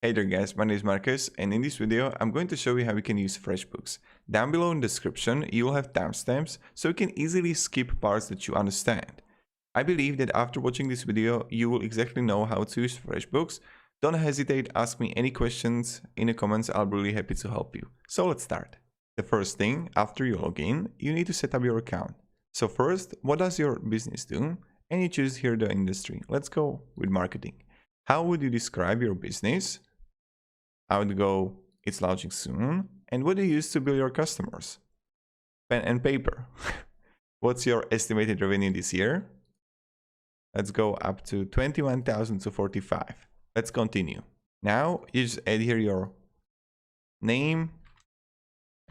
Hey there guys, my name is Marcus, and in this video I'm going to show you how you can use Freshbooks. Down below in the description you will have timestamps so you can easily skip parts that you understand. I believe that after watching this video you will exactly know how to use Freshbooks. Don't hesitate, ask me any questions in the comments, I'll be really happy to help you. So let's start. The first thing, after you log in, you need to set up your account. So first, what does your business do? And you choose here the industry. Let's go with marketing. How would you describe your business? I would go, it's launching soon. And what do you use to bill your customers? Pen and paper. What's your estimated revenue this year? Let's go up to 21,000 to 45. Let's continue. Now you just add here your name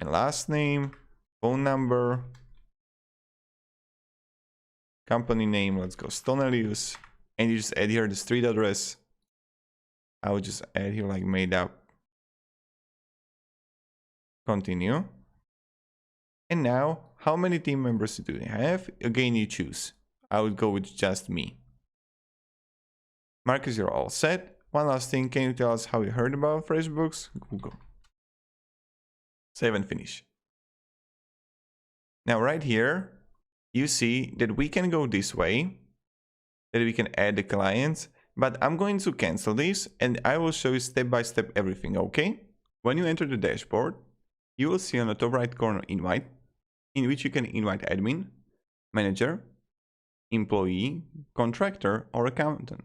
and last name, phone number, company name, let's go Stonelius, and you just add here the street address. I would just add here like made up. Continue. And now, how many team members do you have? Again, you choose. I would go with just me. Marcus, you're all set. One last thing, can you tell us how you heard about Freshbooks? Google. Save and finish. Now right here, you see that we can go this way, that we can add the clients, but I'm going to cancel this and I will show you step by step everything, okay? When you enter the dashboard, you will see on the top right corner invite, in which you can invite admin, manager, employee, contractor, or accountant.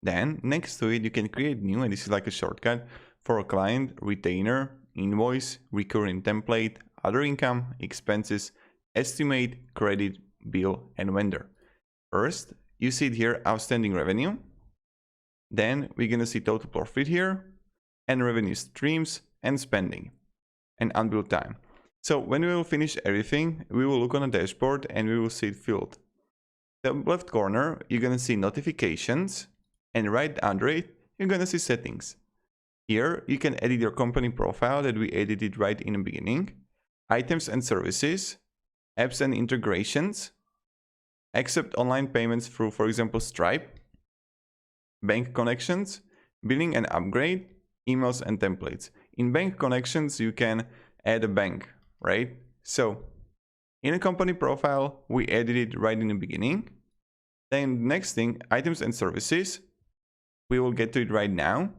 Then next to it, you can create new, and this is like a shortcut for a client, retainer, invoice, recurring template, other income, expenses, estimate, credit, bill, and vendor. First, you see it here, outstanding revenue. Then we're going to see total profit here, and revenue streams, and spending, and unbilled time. So when we will finish everything, we will look on the dashboard and we will see it filled. The left corner, you're going to see notifications, and right under it, you're going to see settings. Here, you can edit your company profile that we edited right in the beginning, items and services, apps and integrations, accept online payments through, for example, Stripe, bank connections, billing and upgrade, emails and templates. In bank connections, you can add a bank, right? So in a company profile, we added it right in the beginning. Then next thing, items and services, we will get to it right now.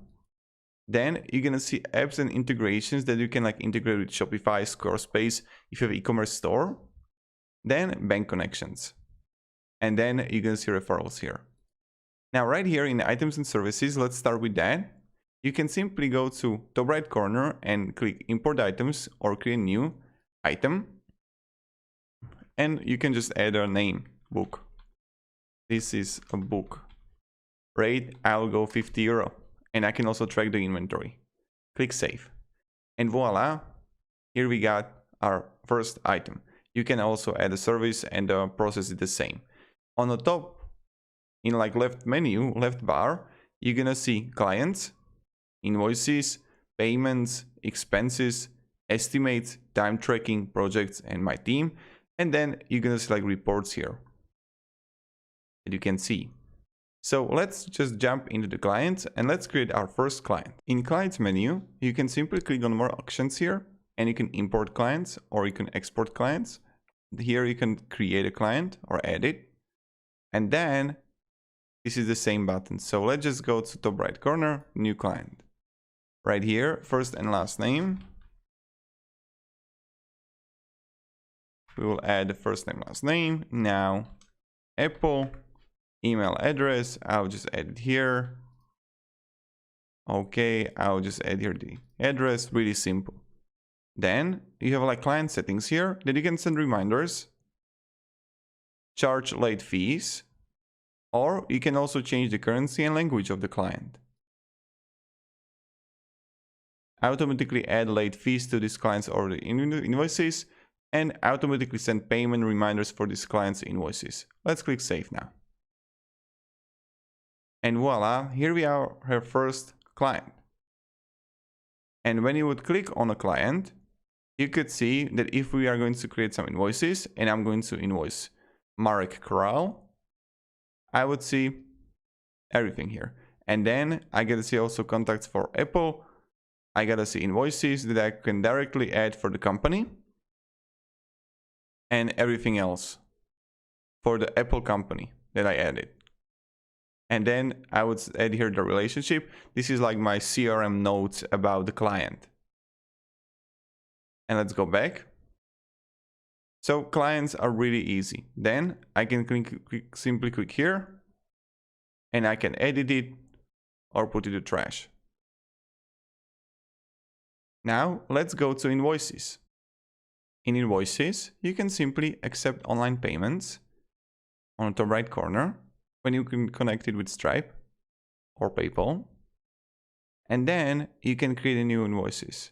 Then you're gonna see apps and integrations that you can like integrate with Shopify, Squarespace, if you have e-commerce store. Then bank connections. And then you're gonna see referrals here. Now right here in items and services, let's start with that. You can simply go to top right corner and click import items or create new item. And you can just add a name, book. This is a book. Rate, I'll go 50 euro. And I can also track the inventory. Click save. And voila, here we got our first item. You can also add a service and the process is the same. On the top, in like left menu, left bar, you're gonna see clients, invoices, payments, expenses, estimates, time tracking, projects, and my team. And then you're gonna see like reports here that you can see. So let's just jump into the client and let's create our first client. In clients menu, you can simply click on more options here and you can import clients or you can export clients. Here you can create a client or add it. And then this is the same button. So let's just go to top right corner, new client. Right here, first and last name. We will add the first name, last name. Now, Apple. Email address, I'll just add it here. Okay, I'll just add here the address, really simple. Then you have like client settings here that you can send reminders, charge late fees, or you can also change the currency and language of the client. Automatically add late fees to this client's order invoices and automatically send payment reminders for this client's invoices. Let's click save now. And voila, here we are, her first client. And when you would click on a client, you could see that if we are going to create some invoices, and I'm going to invoice Marek Kral, I would see everything here. And then I gotta see also contacts for Apple. I gotta see invoices that I can directly add for the company. And everything else for the Apple company that I added. And then I would add here the relationship. This is like my CRM notes about the client. And let's go back. So clients are really easy. Then I can simply click here and I can edit it or put it to trash. Now let's go to invoices. In invoices, you can simply accept online payments on the top right corner when you can connect it with Stripe or PayPal. And then you can create a new invoices.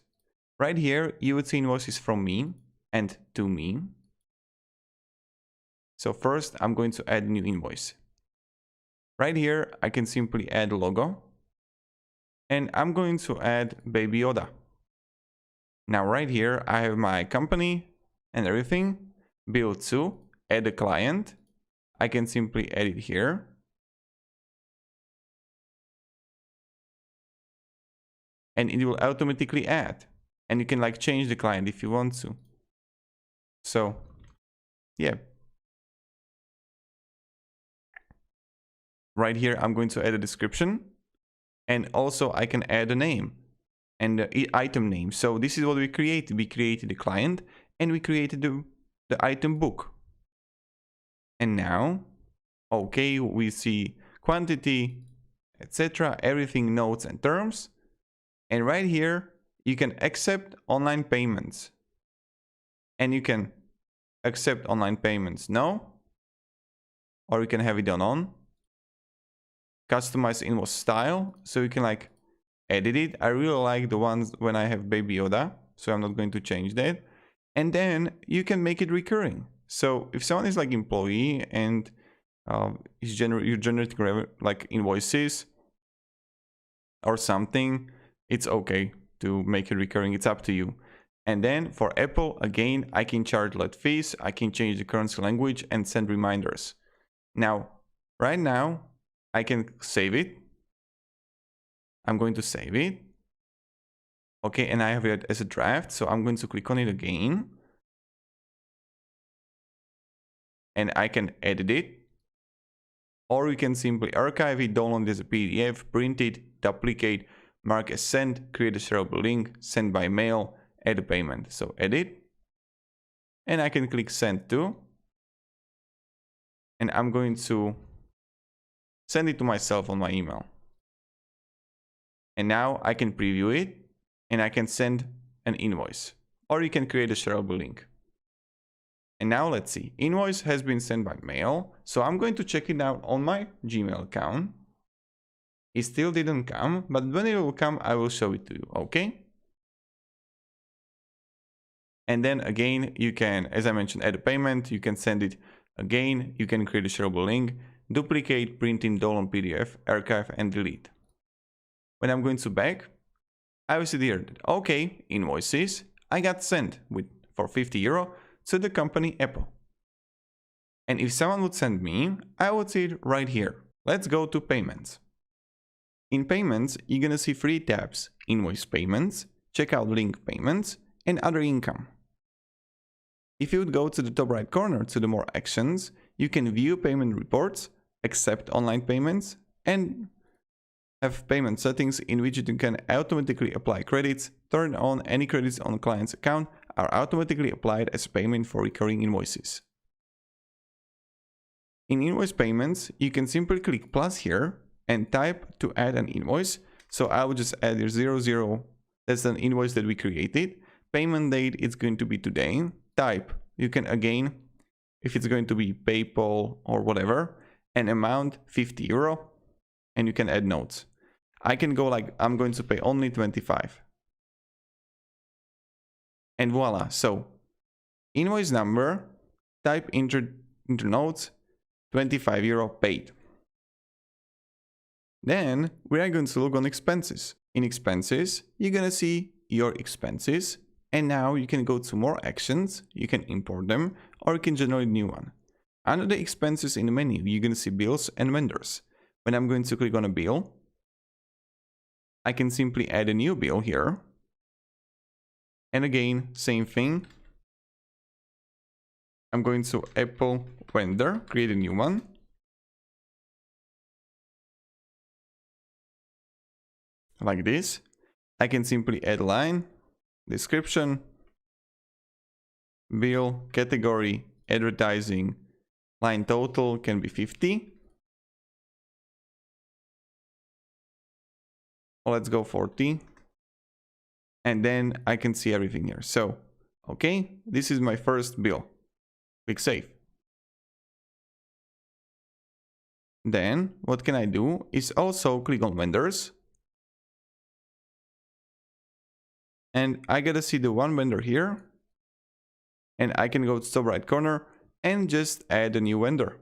Right here, you would see invoices from me and to me. So first, I'm going to add a new invoice. Right here, I can simply add a logo. And I'm going to add Baby Yoda. Now right here, I have my company and everything. Bill to, add a client. I can simply edit here. And it will automatically add. And you can like change the client if you want to. So, yeah. Right here, I'm going to add a description. And also I can add a name and the item name. So this is what we created. We created the client and we created the item book. And now, okay, we see quantity, etc. Everything, notes and terms. And right here, you can accept online payments. And you can accept online payments no. Or you can have it on. Customize invoice style, so you can like edit it. I really like the ones when I have Baby Yoda, so I'm not going to change that. And then you can make it recurring. So if someone is like employee and you're generating like invoices or something, it's okay to make it recurring. It's up to you. And then for Apple, again, I can charge late fees. I can change the currency language and send reminders. Now, right now, I can save it. I'm going to save it. Okay, and I have it as a draft, so I'm going to click on it again. And I can edit it. Or you can simply archive it, download it as a PDF, print it, duplicate, mark as sent, create a shareable link, send by mail, add a payment. So edit. And I can click send to. And I'm going to send it to myself on my email. And now I can preview it and I can send an invoice. Or you can create a shareable link. And now let's see. Invoice has been sent by mail. So I'm going to check it out on my Gmail account. It still didn't come, but when it will come, I will show it to you, okay? And then again, you can, as I mentioned, add a payment. You can send it again. You can create a shareable link. Duplicate, print in, download PDF, archive, and delete. When I'm going to back, I will see here that, okay, invoices, I got sent for €50 to the company Apple. And if someone would send me, I would see it right here. Let's go to payments. In payments, you're gonna see 3 tabs: invoice payments, checkout link payments, and other income. If you would go to the top right corner to the more actions, you can view payment reports, accept online payments, and have payment settings in which you can automatically apply credits, turn on any credits on a client's account are automatically applied as payment for recurring invoices. In invoice payments, you can simply click plus here and type to add an invoice. So I will just add your 00. That's an invoice that we created. Payment date, it's going to be today. Type, you can again, if it's going to be PayPal or whatever, an amount €50, and you can add notes. I can go like, I'm going to pay only 25. And voila. So invoice number, type into notes, €25 paid. Then we are going to look on expenses. In expenses, you're going to see your expenses. And now you can go to more actions. You can import them or you can generate a new one. Under the expenses in the menu, you're going to see bills and vendors. When I'm going to click on a bill, I can simply add a new bill here. And again, same thing. I'm going to Apple vendor, create a new one. Like this. I can simply add line, description, bill, category, advertising, line total can be 50. Let's go 40. And then I can see everything here. So, okay, this is my first bill. Click save. Then what can I do is also click on vendors. And I gotta see the one vendor here. And I can go to top right corner and just add a new vendor.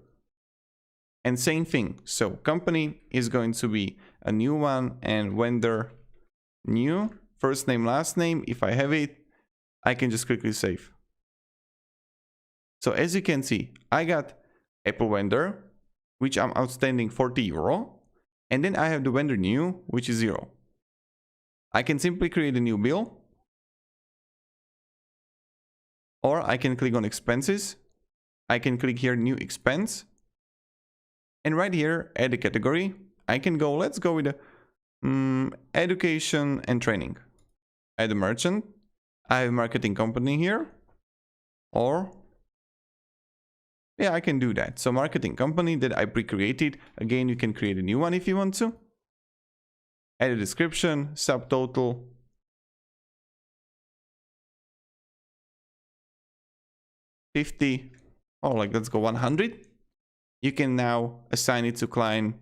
And same thing. So company is going to be a new one and vendor new. First name, last name. If I have it, I can just quickly save. So as you can see, I got Apple vendor, which I'm outstanding 40 euro. And then I have the vendor new, which is 0. I can simply create a new bill. Or I can click on expenses. I can click here new expense. And right here, add a category. I can go, let's go with education and training. Add a merchant. I have a marketing company here. Or, yeah, I can do that. So marketing company that I pre-created. Again, you can create a new one if you want to. Add a description, subtotal. $50. Oh, like let's go 100. You can now assign it to client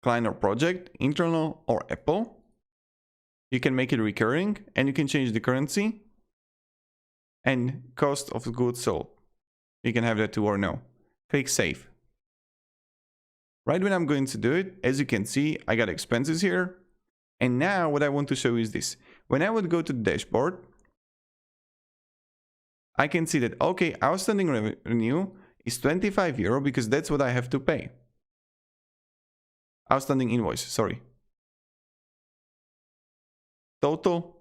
or project, internal or Apple. You can make it recurring and you can change the currency and cost of goods sold. You can have that too or no. Click save. Right when I'm going to do it, as you can see, I got expenses here. And now what I want to show you is this. When I would go to the dashboard, I can see that, okay, outstanding revenue is 25 euro because that's what I have to pay. Outstanding invoice, sorry. Total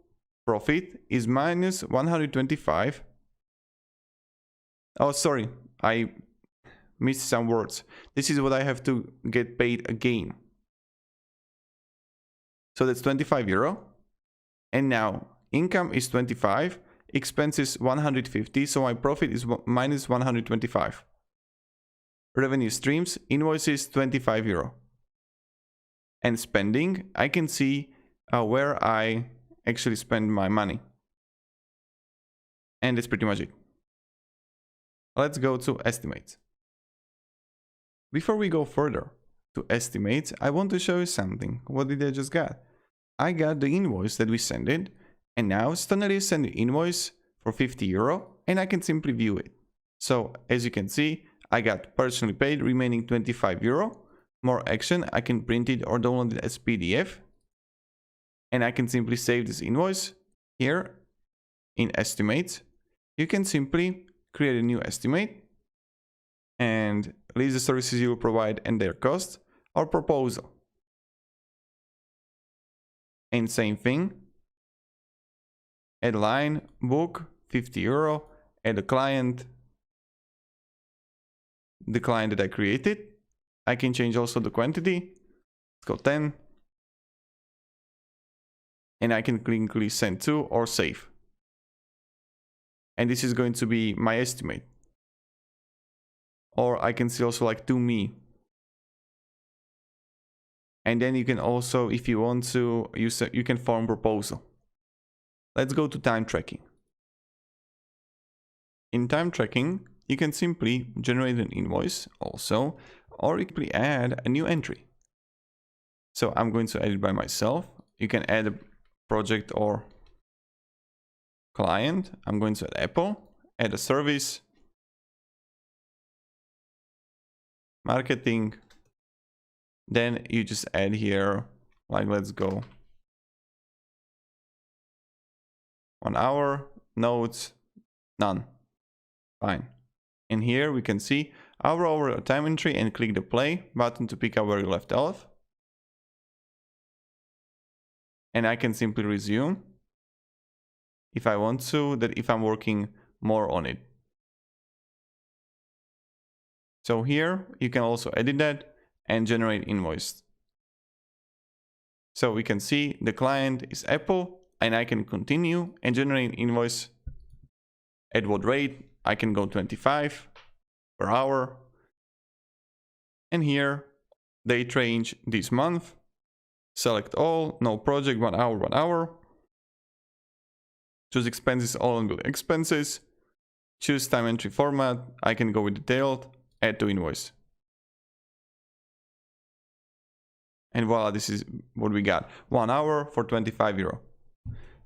profit is minus 125. Oh, sorry, I missed some words. This is what I have to get paid again. So that's 25 euro. And now income is 25. Expenses 150, so my profit is minus 125. Revenue streams, invoices 25 euro. And spending, I can see where I actually spend my money. And that's pretty much it. Let's go to estimates. Before we go further to estimates, I want to show you something. What did I just get? I got the invoice that we sent it. And now Stonely sent the invoice for 50 euro and I can simply view it. So as you can see, I got personally paid remaining 25 euro. More action, I can print it or download it as PDF. And I can simply save this invoice here in estimates. You can simply create a new estimate and list the services you will provide and their cost or proposal. And same thing. Add line, book, 50 euro, add a client, the client that I created. I can change also the quantity. Let's go 10. And I can click send to or save. And this is going to be my estimate. Or I can see also like to me. And then you can also, if you want to, you can form proposal. Let's go to time tracking. In time tracking, you can simply generate an invoice also, or you can add a new entry. So I'm going to add it by myself. You can add a project or client. I'm going to add Apple, add a service, marketing. Then you just add here, like let's go 1 hour, notes, none. Fine. And here we can see hour over time entry and click the play button to pick up where you left off. And I can simply resume if I want to, that if I'm working more on it. So here you can also edit that and generate invoice. So we can see the client is Apple, and I can continue and generate invoice. At what rate? I can go 25 per hour. And here, date range this month. Select all, no project, 1 hour, 1 hour. Choose expenses, all unbilled expenses. Choose time entry format. I can go with detailed, add to invoice. And voila, this is what we got. 1 hour for 25 euro.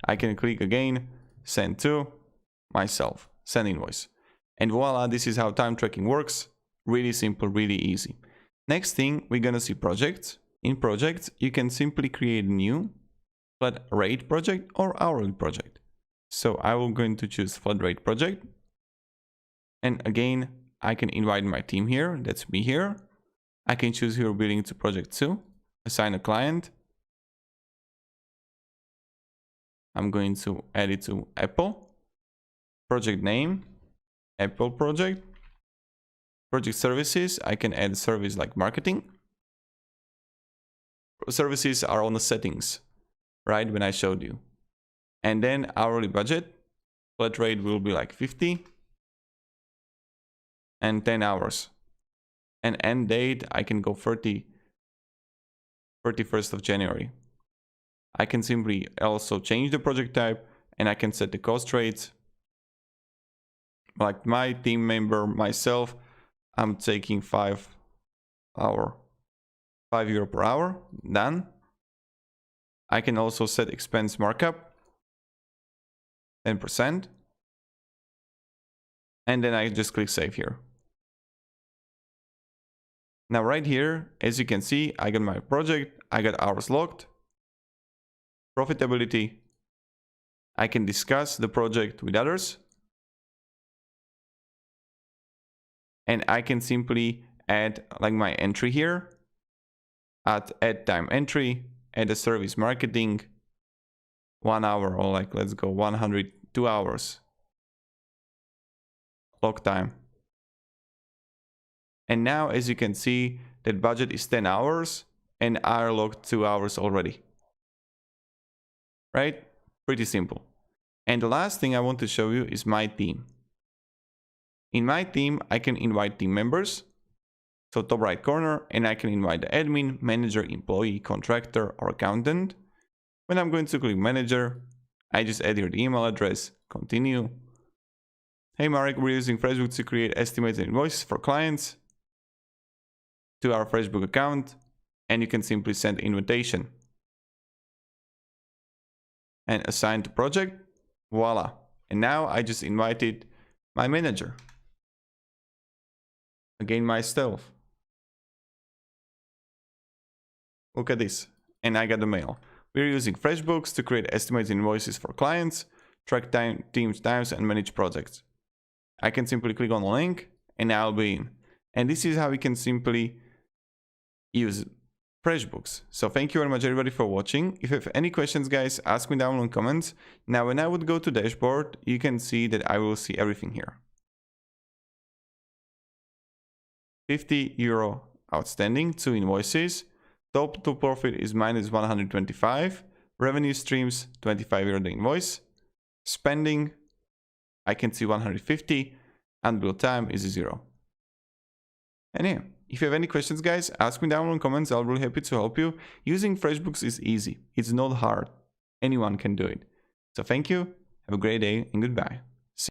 I can click again, send to myself, send invoice. And voila, this is how time tracking works. Really simple, really easy. Next thing, we're gonna see projects. In projects, you can simply create a new flat rate project or hourly project. So I will going to choose flat rate project. And again, I can invite my team here, that's me here. I can choose here billing to project 2, assign a client. I'm going to add it to Apple. Project name, Apple project. Project services, I can add service like marketing. Services are on the settings, right, when I showed you. And then hourly budget, flat rate will be like 50 and 10 hours. And end date, I can go 31st of January. I can simply also change the project type, and I can set the cost rates. Like my team member, myself, I'm taking 5 euro per hour, done. I can also set expense markup, 10%. And then I just click save here. Now right here, as you can see, I got my project, I got hours logged, profitability. I can discuss the project with others. And I can simply add like my entry here, add time entry, add a service marketing, 1 hour, or like let's go 102 hours. Log time. And now as you can see, that budget is 10 hours and I logged 2 hours already. Right? Pretty simple. And the last thing I want to show you is my team. In my team, I can invite team members. So top right corner, and I can invite the admin, manager, employee, contractor, or accountant. When I'm going to click manager, I just add here the email address, continue. Hey Marek, we're using Freshbooks to create estimates and invoices for clients to our Freshbook account, and you can simply send invitation and assign to project. Voila. And now I just invited my manager. Again, myself. Look at this. And I got the mail. We're using Freshbooks to create estimates and invoices for clients, track teams times, and manage projects. I can simply click on the link and I'll be in. And this is how we can simply use Freshbooks. So thank you very much everybody for watching. If you have any questions, guys, ask me down in the comments. Now when I would go to dashboard, you can see that I will see everything here. 50 euro outstanding, 2 invoices. Top to profit is minus 125. Revenue streams, 25 euro the invoice. Spending, I can see 150. Unbilled time is 0. And yeah, if you have any questions, guys, ask me down in the comments. I'll be really happy to help you. Using Freshbooks is easy. It's not hard. Anyone can do it. So thank you. Have a great day and goodbye.